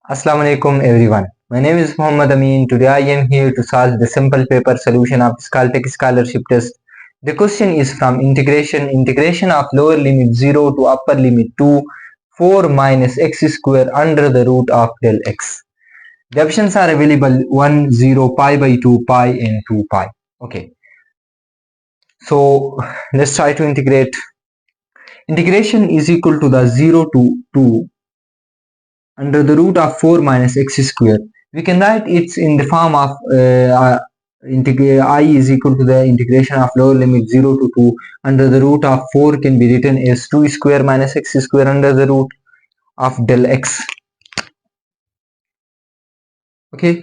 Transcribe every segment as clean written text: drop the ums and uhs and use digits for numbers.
Assalamu alaikum everyone. My name is Muhammad Amin. Today I am here to solve the simple paper solution of Skoltech scholarship test. The question is from integration of lower limit 0 to upper limit 2 4 minus x square under the root of del x. The options are available 1 0 pi by 2 pi and 2 pi. Okay. So let's try to integrate. Integration is equal to the 0 to 2 under the root of 4 minus x square. We can write it in the form of I is equal to the integration of lower limit 0 to 2 under the root of 4 can be written as 2 square minus x square under the root of del x. Okay,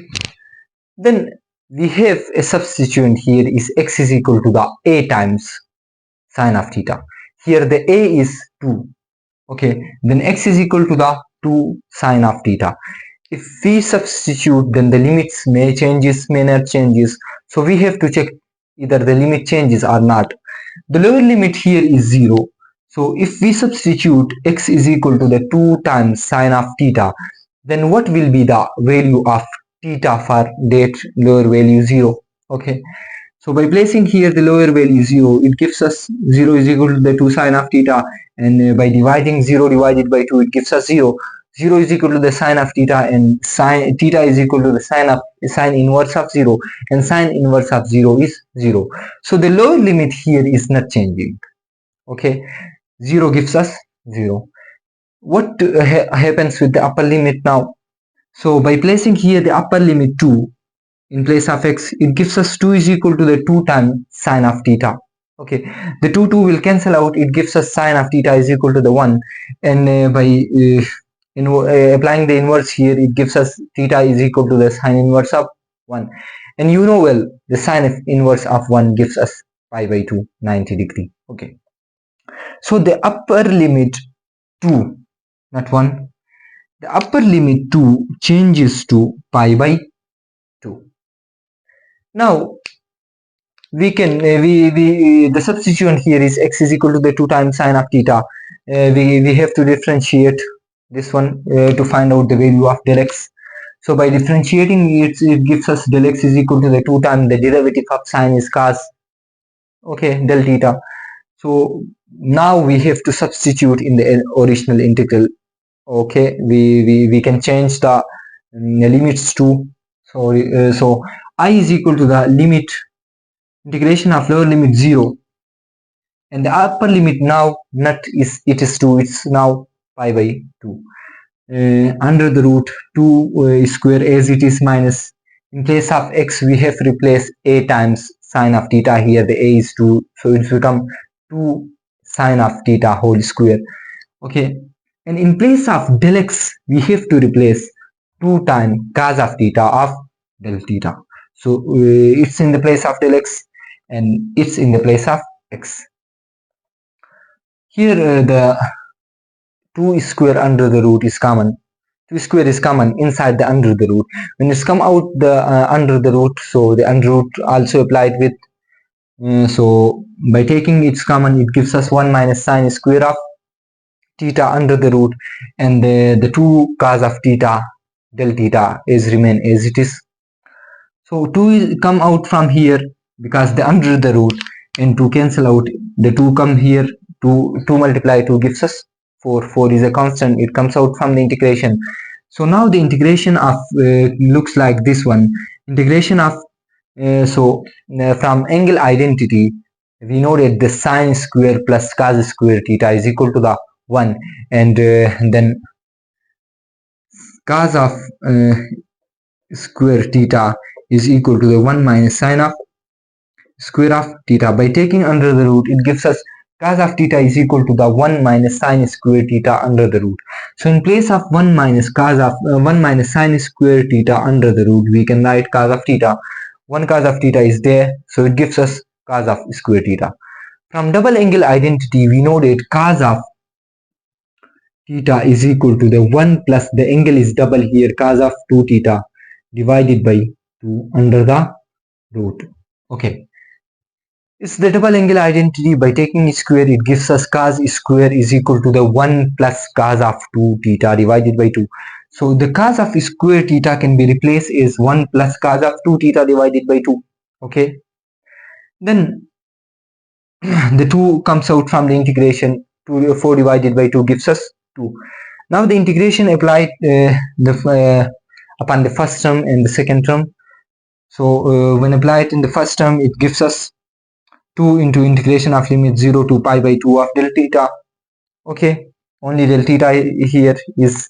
then we have a substituent here is x is equal to the a times sine of theta. Here the a is 2. Okay, then x is equal to the 2 sine of theta. If we substitute, then the limits may changes, may not changes. So we have to check either the limit changes or not. The lower limit here is 0. So if we substitute x is equal to the 2 times sine of theta, then what will be the value of theta for that lower value 0? Okay. So by placing here the lower value 0, it gives us 0 is equal to the 2 sine of theta, and by dividing 0 divided by 2, it gives us 0. 0 is equal to the sine of theta, and sine theta is equal to the sine inverse of 0, and sine inverse of 0 is 0. So the lower limit here is not changing. Okay, 0 gives us 0. What happens with the upper limit now? So by placing here the upper limit 2 in place of x, it gives us 2 is equal to the 2 times sine of theta. Okay, the 2 will cancel out. It gives us sine of theta is equal to the 1, and by applying the inverse here, it gives us theta is equal to the sine inverse of 1, and you know well the sine inverse of 1 gives us pi by 2, 90 degree. Okay, so the upper limit 2, not 1, the upper limit 2 changes to pi by 2. Now we can the substituent here is x is equal to the 2 times sine of theta. We have to differentiate this one to find out the value of del x. So by differentiating it gives us del x is equal to the 2 times the derivative of sine is cos, okay, del theta. So now we have to substitute in the original integral. Okay, we can change the limits to, so I is equal to the limit integration of lower limit 0, and the upper limit now not is, it is 2, it's now pi by 2, under the root 2 square as it is minus, in place of x we have replaced a times sine of theta. Here the a is 2, so it will become 2 sine of theta whole square. Okay, and in place of del x we have to replace 2 times cos of theta of del theta. So it's in the place of del x and it's in the place of x. Here the 2 square under the root is common. 2 square is common inside the under the root. When it's come out the under the root, so the under root also applied with, so by taking its common, it gives us 1 minus sine square of theta under the root, and the 2 cos of theta del theta is remain as it is. So 2 is come out from here because the under the root, and to cancel out the 2 come here, 2 multiply 2 gives us 4. 4 is a constant, it comes out from the integration. So now the integration of looks like this one. Integration of from angle identity, we know that the sine square plus cos square theta is equal to the 1, and then cos of square theta is equal to the 1 minus sine of square of theta. By taking under the root, it gives us cos of theta is equal to the 1 minus sine square theta under the root. So in place of 1 minus cos of 1 minus sine square theta under the root, we can write cos of theta. 1 cos of theta is there, so it gives us cos of square theta. From double angle identity, we know that cos of theta is equal to the 1 plus the angle is double here, cos of 2 theta divided by 2 under the root. Okay, it's the double angle identity. By taking square, it gives us cos square is equal to the 1 plus cos of 2 theta divided by 2. So the cos of square theta can be replaced as 1 plus cos of 2 theta divided by 2. Okay, then the 2 comes out from the integration. 4 divided by 2 gives us 2. Now the integration applied upon the first term and the second term. So when applied in the first term, it gives us 2 into integration of limit 0 to pi by 2 of del theta. Okay, only del theta here is,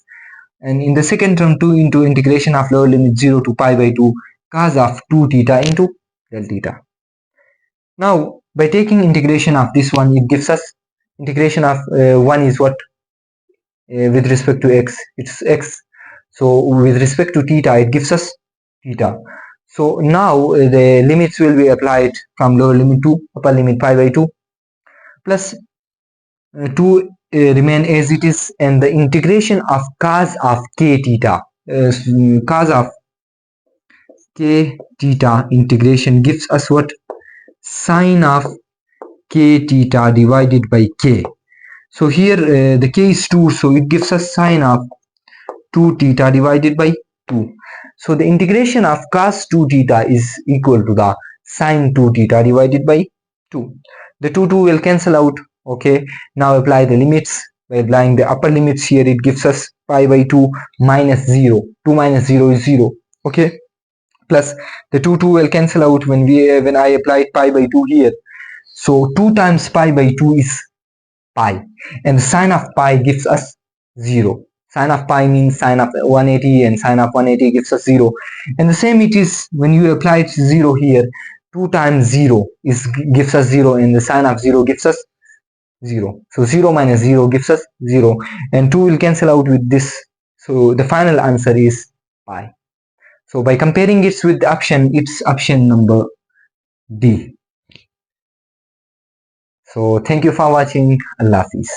and in the second term 2 into integration of lower limit 0 to pi by 2 cos of 2 theta into del theta. Now by taking integration of this one, it gives us integration of 1 is what, with respect to x, it's x. So with respect to theta, it gives us theta. So now the limits will be applied from lower limit to upper limit pi by 2 plus 2 remain as it is, and the integration of cos of k theta, cos of k theta integration gives us what, sine of k theta divided by k. So here the k is 2, so it gives us sine of 2 theta divided by 2. So the integration of cos 2 theta is equal to the sine 2 theta divided by 2. The 2 will cancel out. Okay, now apply the limits. By applying the upper limits here, it gives us pi by 2 minus 0. 2 minus 0 is 0. Okay, plus the 2 will cancel out when I applied pi by 2 here. So 2 times pi by 2 is pi, and the sine of pi gives us 0. Sine of pi means sine of 180, and sine of 180 gives us 0. And the same it is when you apply 0 here. 2 times 0 gives us 0, and the sine of 0 gives us 0. So 0 minus 0 gives us 0, and 2 will cancel out with this. So the final answer is pi. So by comparing it with the option, it's option number D. So thank you for watching. Allah Hafiz.